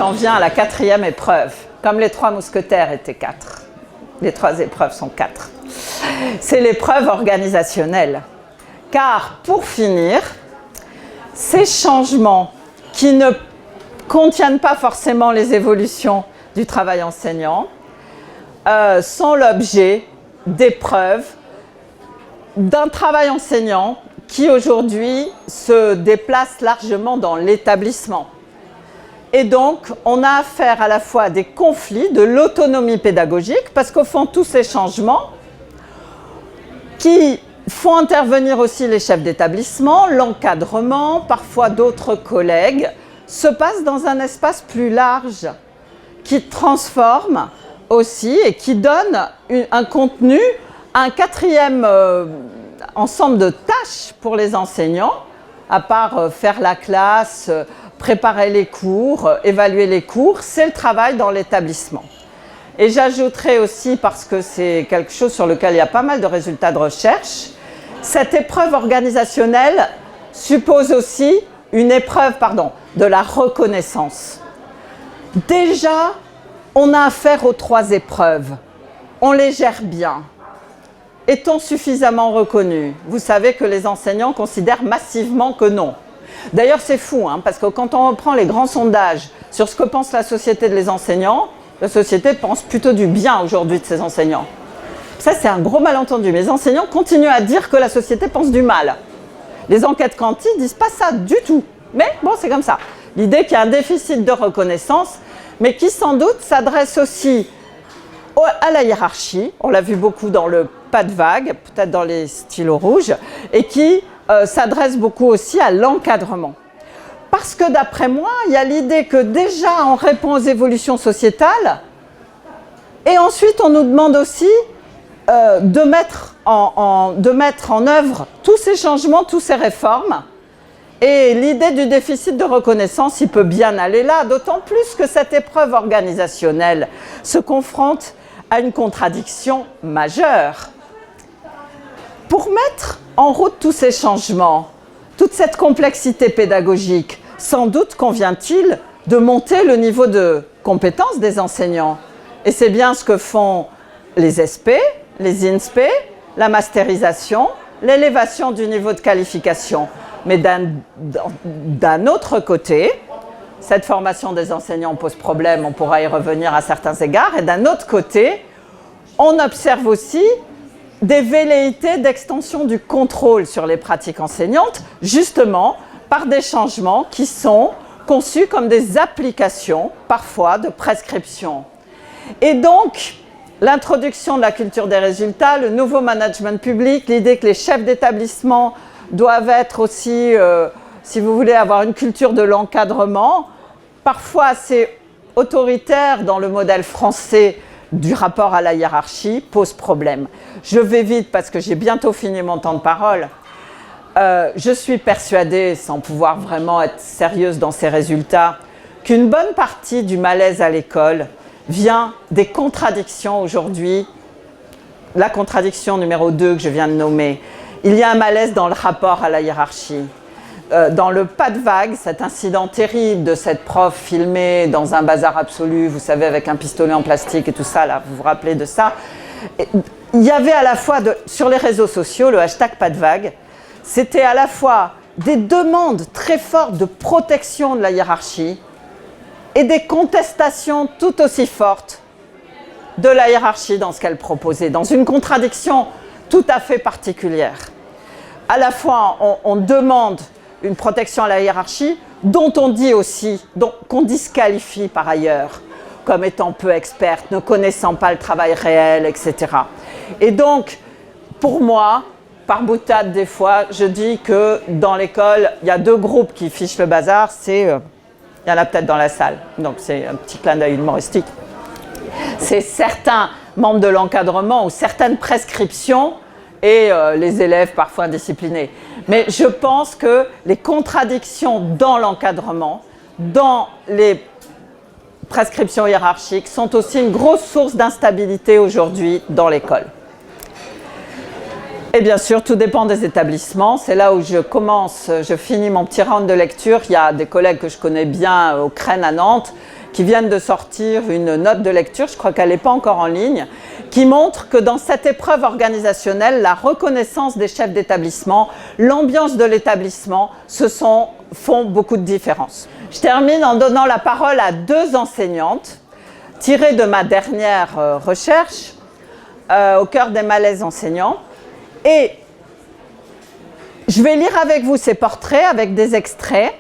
j'en viens à la quatrième épreuve. Comme les 3 mousquetaires étaient 4. Les 3 épreuves sont 4. C'est l'épreuve organisationnelle. Car, pour finir, ces changements qui ne contiennent pas forcément les évolutions du travail enseignant sont l'objet d'épreuves d'un travail enseignant qui aujourd'hui se déplace largement dans l'établissement. Et donc, on a affaire à la fois à des conflits de l'autonomie pédagogique, parce qu'au fond, tous ces changements qui font intervenir aussi les chefs d'établissement, l'encadrement, parfois d'autres collègues, se passent dans un espace plus large, qui transforme aussi et qui donne un contenu, un quatrième ensemble de tâches pour les enseignants, à part faire la classe, préparer les cours, évaluer les cours, c'est le travail dans l'établissement. Et j'ajouterai aussi, parce que c'est quelque chose sur lequel il y a pas mal de résultats de recherche, cette épreuve organisationnelle suppose aussi une épreuve, de la reconnaissance. Déjà, on a affaire aux 3 épreuves. On les gère bien. Est-on suffisamment reconnu? Vous savez que les enseignants considèrent massivement que non. D'ailleurs, c'est fou, parce que quand on reprend les grands sondages sur ce que pense la société des enseignants, la société pense plutôt du bien aujourd'hui de ses enseignants. Ça, c'est un gros malentendu. Les enseignants continuent à dire que la société pense du mal. Les enquêtes Quanti ne disent pas ça du tout. Mais bon, c'est comme ça. L'idée qu'il y a un déficit de reconnaissance, mais qui sans doute s'adresse aussi à la hiérarchie. On l'a vu beaucoup dans le pas de vague, peut-être dans les stylos rouges, et qui s'adresse beaucoup aussi à l'encadrement. Parce que d'après moi, il y a l'idée que déjà on répond aux évolutions sociétales, et ensuite on nous demande aussi de mettre en œuvre tous ces changements, toutes ces réformes. Et l'idée du déficit de reconnaissance, il peut bien aller là, d'autant plus que cette épreuve organisationnelle se confronte à une contradiction majeure. Pour mettre en route tous ces changements, toute cette complexité pédagogique, sans doute convient-il de monter le niveau de compétence des enseignants. Et c'est bien ce que font les SP, les INSP, la masterisation, l'élévation du niveau de qualification. Mais d'un autre côté, cette formation des enseignants pose problème, on pourra y revenir à certains égards, et d'un autre côté, on observe aussi des velléités d'extension du contrôle sur les pratiques enseignantes, justement par des changements qui sont conçus comme des applications, parfois, de prescription. Et donc, l'introduction de la culture des résultats, le nouveau management public, l'idée que les chefs d'établissement doivent être aussi, si vous voulez, avoir une culture de l'encadrement, parfois assez autoritaire dans le modèle français du rapport à la hiérarchie, pose problème. Je vais vite parce que j'ai bientôt fini mon temps de parole. Je suis persuadée, sans pouvoir vraiment être sérieuse dans ces résultats, qu'une bonne partie du malaise à l'école vient des contradictions aujourd'hui. La contradiction numéro 2 que je viens de nommer. Il y a un malaise dans le rapport à la hiérarchie. Dans le pas de vague, cet incident terrible de cette prof filmée dans un bazar absolu, vous savez, avec un pistolet en plastique et tout ça, là, vous vous rappelez de ça? Il y avait à la fois, sur les réseaux sociaux, le hashtag pas de vague, c'était à la fois des demandes très fortes de protection de la hiérarchie et des contestations tout aussi fortes de la hiérarchie dans ce qu'elle proposait, dans une contradiction tout à fait particulière. À la fois, on demande une protection à la hiérarchie, dont on dit aussi, qu'on disqualifie par ailleurs, comme étant peu experte, ne connaissant pas le travail réel, etc. Et donc, pour moi, par boutade des fois, je dis que dans l'école, il y a 2 groupes qui fichent le bazar, il y en a peut-être dans la salle, donc c'est un petit clin d'œil humoristique. C'est certains membres de l'encadrement ou certaines prescriptions et les élèves parfois indisciplinés. Mais je pense que les contradictions dans l'encadrement, dans les prescriptions hiérarchiques, sont aussi une grosse source d'instabilité aujourd'hui dans l'école. Et bien sûr, tout dépend des établissements. C'est là où je finis mon petit round de lecture. Il y a des collègues que je connais bien au Crène à Nantes qui viennent de sortir une note de lecture, je crois qu'elle n'est pas encore en ligne, qui montre que dans cette épreuve organisationnelle, la reconnaissance des chefs d'établissement, l'ambiance de l'établissement font beaucoup de différence. Je termine en donnant la parole à 2 enseignantes tirées de ma dernière recherche au cœur des malaises enseignants. Et je vais lire avec vous ces portraits avec des extraits,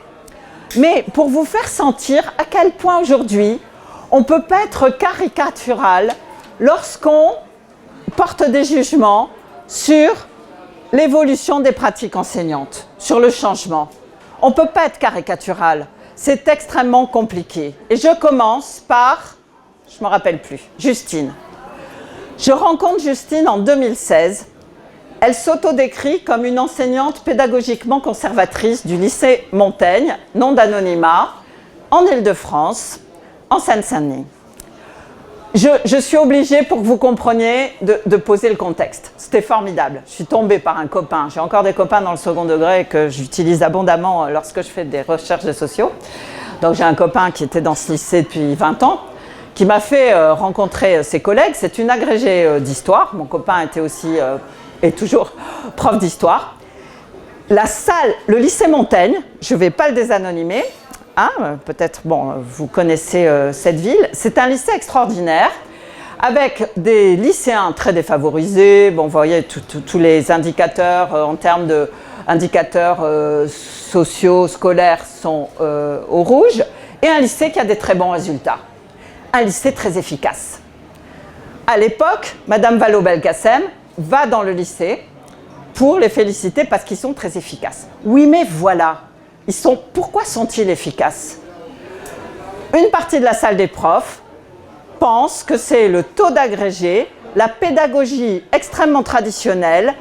mais pour vous faire sentir à quel point aujourd'hui on peut pas être caricatural lorsqu'on porte des jugements sur l'évolution des pratiques enseignantes, sur le changement. On ne peut pas être caricatural, c'est extrêmement compliqué. Et je commence par, je ne me rappelle plus, Justine. Je rencontre Justine en 2016. Elle s'autodécrit comme une enseignante pédagogiquement conservatrice du lycée Montaigne, nom d'anonymat, en Île-de-France, en Seine-Saint-Denis. Je suis obligée, pour que vous compreniez, de poser le contexte. C'était formidable. Je suis tombée par un copain. J'ai encore des copains dans le second degré que j'utilise abondamment lorsque je fais des recherches de sociaux. Donc j'ai un copain qui était dans ce lycée depuis 20 ans, qui m'a fait rencontrer ses collègues. C'est une agrégée d'histoire. Mon copain était aussi... est toujours prof d'histoire. La salle, le lycée Montaigne, je ne vais pas le désanonymer, hein, peut-être, bon, vous connaissez cette ville, c'est un lycée extraordinaire, avec des lycéens très défavorisés, bon, vous voyez, tous les indicateurs en termes d'indicateurs sociaux, scolaires sont au rouge, et un lycée qui a des très bons résultats. Un lycée très efficace. À l'époque, Madame Vallaud-Belkacem va dans le lycée pour les féliciter parce qu'ils sont très efficaces. Oui, mais voilà, pourquoi sont-ils efficaces? Une partie de la salle des profs pense que c'est le taux d'agrégé, la pédagogie extrêmement traditionnelle,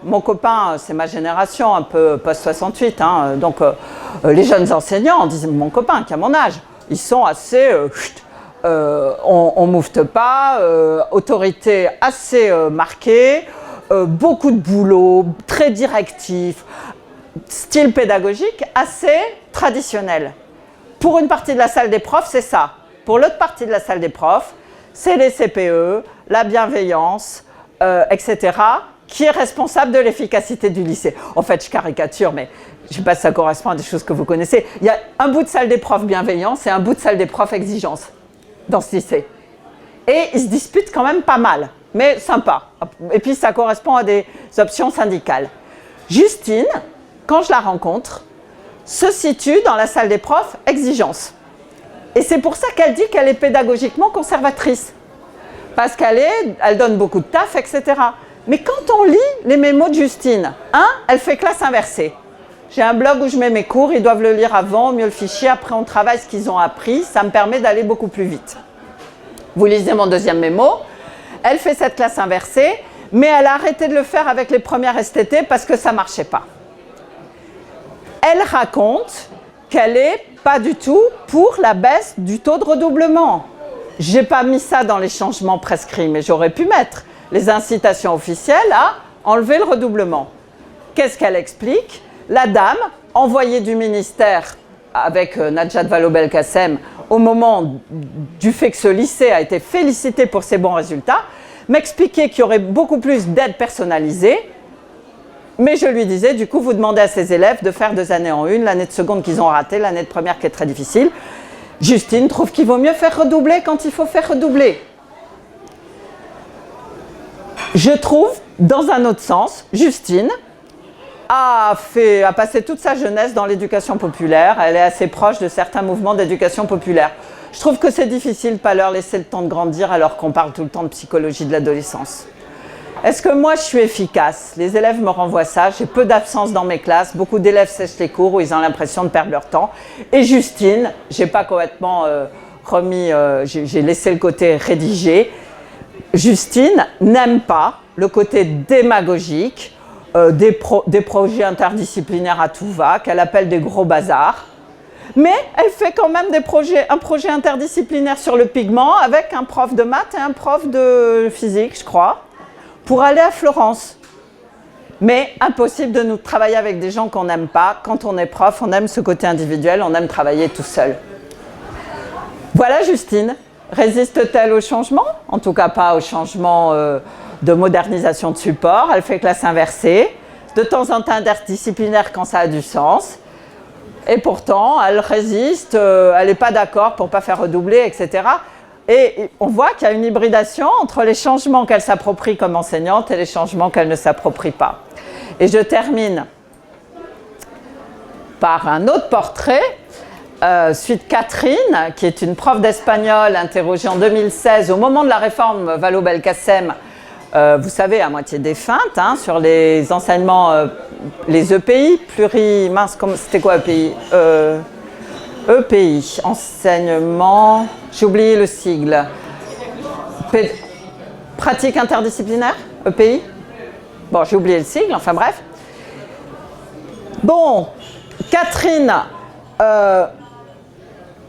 mon copain, c'est ma génération, un peu post-68, hein, donc les jeunes enseignants, disent mon copain qui a mon âge, ils sont assez... on ne moufte pas, autorité assez marquée, beaucoup de boulot, très directif, style pédagogique assez traditionnel. Pour une partie de la salle des profs, c'est ça. Pour l'autre partie de la salle des profs, c'est les CPE, la bienveillance, etc., qui est responsable de l'efficacité du lycée. En fait, je caricature, mais je ne sais pas si ça correspond à des choses que vous connaissez. Il y a un bout de salle des profs bienveillance et un bout de salle des profs exigence dans ce lycée. Et ils se disputent quand même pas mal, mais sympa. Et puis ça correspond à des options syndicales. Justine, quand je la rencontre, se situe dans la salle des profs exigence. Et c'est pour ça qu'elle dit qu'elle est pédagogiquement conservatrice. Parce elle donne beaucoup de taf, etc. Mais quand on lit les mémos de Justine, elle fait classe inversée. J'ai un blog où je mets mes cours, ils doivent le lire avant, mieux le fichier, après on travaille ce qu'ils ont appris, ça me permet d'aller beaucoup plus vite. Vous lisez mon deuxième mémo, elle fait cette classe inversée, mais elle a arrêté de le faire avec les premières STT parce que ça ne marchait pas. Elle raconte qu'elle n'est pas du tout pour la baisse du taux de redoublement. Je n'ai pas mis ça dans les changements prescrits, mais j'aurais pu mettre les incitations officielles à enlever le redoublement. Qu'est-ce qu'elle explique ? La dame, envoyée du ministère avec Najat Vallaud-Belkacem au moment du fait que ce lycée a été félicité pour ses bons résultats, m'expliquait qu'il y aurait beaucoup plus d'aide personnalisée, mais je lui disais, du coup, vous demandez à ces élèves de faire 2 années en une, l'année de seconde qu'ils ont ratée, l'année de première qui est très difficile. Justine trouve qu'il vaut mieux faire redoubler quand il faut faire redoubler. Je trouve, dans un autre sens, Justine a passé toute sa jeunesse dans l'éducation populaire. Elle est assez proche de certains mouvements d'éducation populaire. Je trouve que c'est difficile de ne pas leur laisser le temps de grandir alors qu'on parle tout le temps de psychologie de l'adolescence. Est-ce que moi je suis efficace? Les élèves me renvoient ça. J'ai peu d'absence dans mes classes. Beaucoup d'élèves sèchent les cours où ils ont l'impression de perdre leur temps. Et Justine, j'ai pas complètement j'ai laissé le côté rédigé. Justine n'aime pas le côté démagogique des projets interdisciplinaires à tout va, qu'elle appelle des gros bazars. Mais elle fait quand même un projet interdisciplinaire sur le pigment avec un prof de maths et un prof de physique, je crois. pour aller à Florence. Mais impossible de nous travailler avec des gens qu'on n'aime pas. Quand on est prof, on aime ce côté individuel, on aime travailler tout seul. Voilà Justine. Résiste-t-elle au changement? En tout cas pas au changement de modernisation de support. Elle fait classe inversée. De temps en temps interdisciplinaire quand ça a du sens. Et pourtant, elle résiste, elle n'est pas d'accord pour ne pas faire redoubler, etc. Et on voit qu'il y a une hybridation entre les changements qu'elle s'approprie comme enseignante et les changements qu'elle ne s'approprie pas. Et je termine par un autre portrait, suite Catherine, qui est une prof d'espagnol interrogée en 2016 au moment de la réforme Vallaud-Belkacem, vous savez, à moitié défunte, hein, sur les enseignements, les EPI, c'était quoi EPI EPI, enseignement, j'ai oublié le sigle, pratique interdisciplinaire, EPI. Bon, j'ai oublié le sigle, enfin bref. Bon, Catherine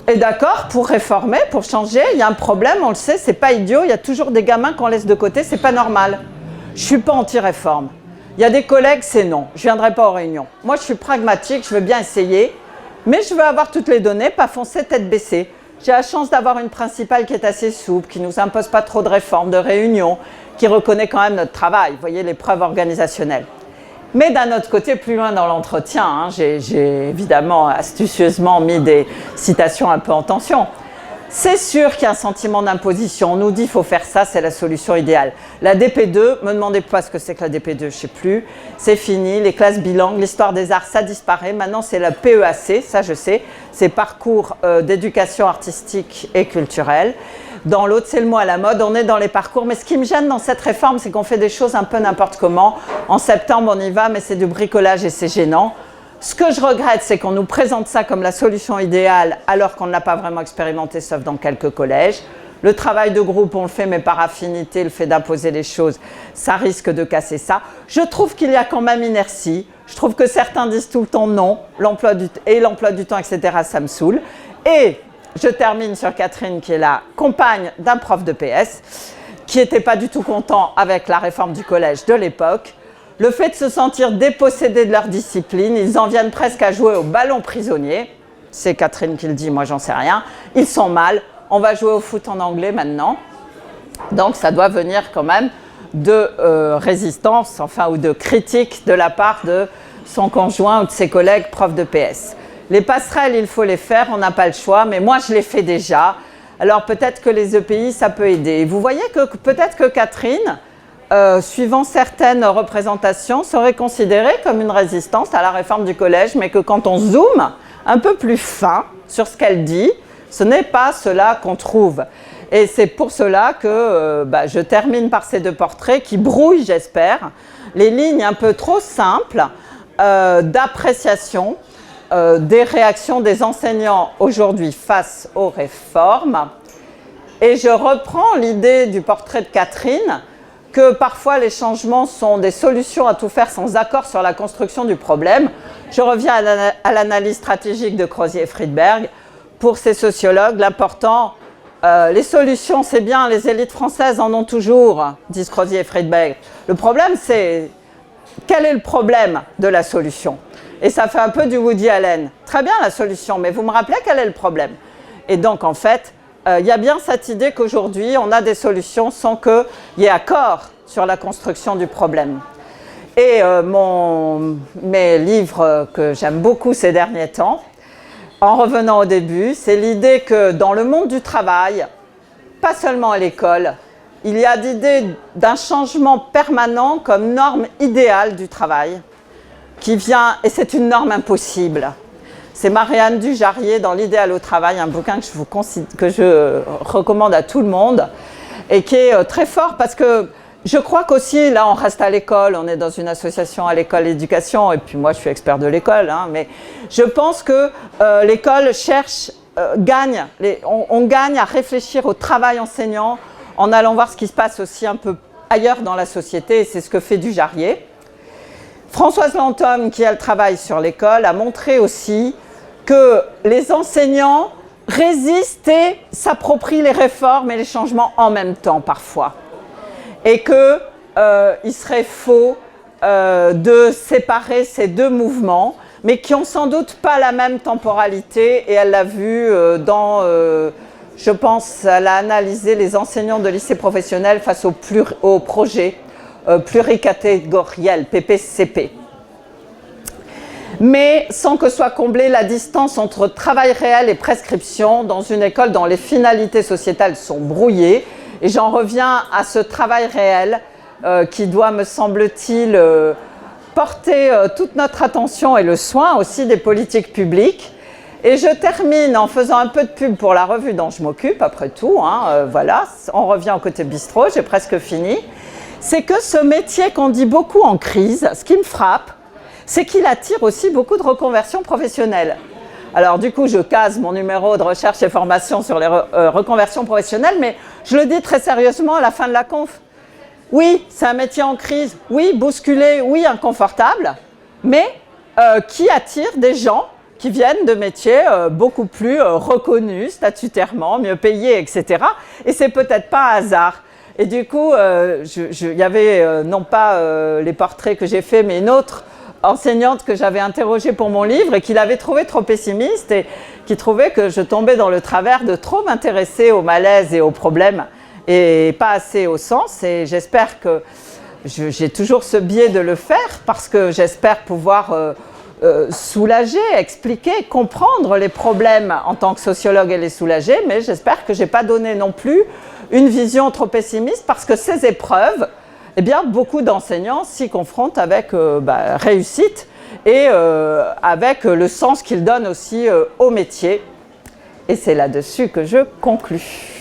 est d'accord pour réformer, pour changer. Il y a un problème, on le sait, c'est pas idiot. Il y a toujours des gamins qu'on laisse de côté, c'est pas normal. Je suis pas anti-réforme. Il y a des collègues, c'est non. Je viendrai pas aux réunions. Moi, je suis pragmatique, je veux bien essayer, mais je veux avoir toutes les données, pas foncer tête baissée. J'ai la chance d'avoir une principale qui est assez souple, qui nous impose pas trop de réformes, de réunions, qui reconnaît quand même notre travail. Vous voyez, les preuves organisationnelles. Mais d'un autre côté, plus loin dans l'entretien, hein, j'ai évidemment astucieusement mis des citations un peu en tension. C'est sûr qu'il y a un sentiment d'imposition. On nous dit qu'il faut faire ça, c'est la solution idéale. La DP2, me demandez pas ce que c'est que la DP2, je ne sais plus. C'est fini, les classes bilangues, l'histoire des arts, ça disparaît. Maintenant, c'est la PEAC, ça je sais. C'est parcours d'éducation artistique et culturelle. Dans l'autre, c'est le mot à la mode, on est dans les parcours. Mais ce qui me gêne dans cette réforme, c'est qu'on fait des choses un peu n'importe comment. En septembre, on y va, mais c'est du bricolage et c'est gênant. Ce que je regrette, c'est qu'on nous présente ça comme la solution idéale, alors qu'on ne l'a pas vraiment expérimenté, sauf dans quelques collèges. Le travail de groupe, on le fait, mais par affinité, le fait d'imposer les choses, ça risque de casser ça. Je trouve qu'il y a quand même inertie. Je trouve que certains disent tout le temps non, l'emploi du temps, etc., ça me saoule. Et je termine sur Catherine, qui est la compagne d'un prof de PS, qui n'était pas du tout content avec la réforme du collège de l'époque. Le fait de se sentir dépossédés de leur discipline, ils en viennent presque à jouer au ballon prisonnier. C'est Catherine qui le dit, moi j'en sais rien. Ils sont mal, on va jouer au foot en anglais maintenant. Donc ça doit venir quand même de résistance, enfin, ou de critique de la part de son conjoint ou de ses collègues profs de PS. Les passerelles, il faut les faire, on n'a pas le choix, mais moi je les fais déjà. Alors peut-être que les EPI, ça peut aider. Vous voyez que peut-être que Catherine, suivant certaines représentations, serait considérée comme une résistance à la réforme du collège, mais que quand on zoome un peu plus fin sur ce qu'elle dit, ce n'est pas cela qu'on trouve. Et c'est pour cela que je termine par ces deux portraits qui brouillent, j'espère, les lignes un peu trop simples d'appréciation des réactions des enseignants aujourd'hui face aux réformes. Et je reprends l'idée du portrait de Catherine, que parfois les changements sont des solutions à tout faire sans accord sur la construction du problème. Je reviens à l'analyse stratégique de Crozier et Friedberg. Pour ces sociologues, l'important, les solutions, c'est bien, les élites françaises en ont toujours, disent Crozier et Friedberg. Le problème, c'est quel est le problème de la solution? Et ça fait un peu du Woody Allen. Très bien la solution, mais vous me rappelez quel est le problème? Et donc, en fait, il y a bien cette idée qu'aujourd'hui, on a des solutions sans qu'il y ait accord sur la construction du problème. Et mes livres que j'aime beaucoup ces derniers temps, en revenant au début, c'est l'idée que dans le monde du travail, pas seulement à l'école, il y a l'idée d'un changement permanent comme norme idéale du travail qui vient, et c'est une norme impossible. C'est Marianne Dujarrier dans l'idéal au travail, un bouquin que je recommande à tout le monde et qui est très fort parce que je crois qu'aussi, là on reste à l'école, on est dans une association à l'école d'éducation et puis moi je suis expert de l'école, hein, mais je pense que l'école gagne à réfléchir au travail enseignant en allant voir ce qui se passe aussi un peu ailleurs dans la société et c'est ce que fait Dujarrier. Françoise Lanthomme, qui a le travail sur l'école, a montré aussi que les enseignants résistent et s'approprient les réformes et les changements en même temps parfois. Et que il serait faux de séparer ces deux mouvements, mais qui ont sans doute pas la même temporalité, et elle l'a vu je pense, elle a analysé les enseignants de lycée professionnel face au projet pluricatégoriel, PPCP. Mais sans que soit comblée la distance entre travail réel et prescription dans une école dont les finalités sociétales sont brouillées. Et j'en reviens à ce travail réel qui doit, me semble-t-il, porter toute notre attention et le soin aussi des politiques publiques. Et je termine en faisant un peu de pub pour la revue dont je m'occupe, après tout. Voilà, on revient au côté bistrot, j'ai presque fini. C'est que ce métier qu'on dit beaucoup en crise, ce qui me frappe, c'est qu'il attire aussi beaucoup de reconversions professionnelles. Alors du coup, je case mon numéro de recherche et formation sur les reconversions professionnelles, mais je le dis très sérieusement à la fin de la conf. Oui, c'est un métier en crise, oui, bousculé, oui, inconfortable, mais qui attire des gens qui viennent de métiers beaucoup plus reconnus, statutairement, mieux payés, etc. Et c'est peut-être pas un hasard. Et du coup, il y avait non pas les portraits que j'ai faits, mais une autre enseignante que j'avais interrogée pour mon livre et qui l'avait trouvé trop pessimiste et qui trouvait que je tombais dans le travers de trop m'intéresser aux malaises et aux problèmes et pas assez au sens. Et j'espère que j'ai toujours ce biais de le faire parce que j'espère pouvoir soulager, expliquer, comprendre les problèmes en tant que sociologue et les soulager, mais j'espère que je n'ai pas donné non plus une vision trop pessimiste parce que ces épreuves, eh bien, beaucoup d'enseignants s'y confrontent avec réussite et avec le sens qu'ils donnent aussi au métier. Et c'est là-dessus que je conclus.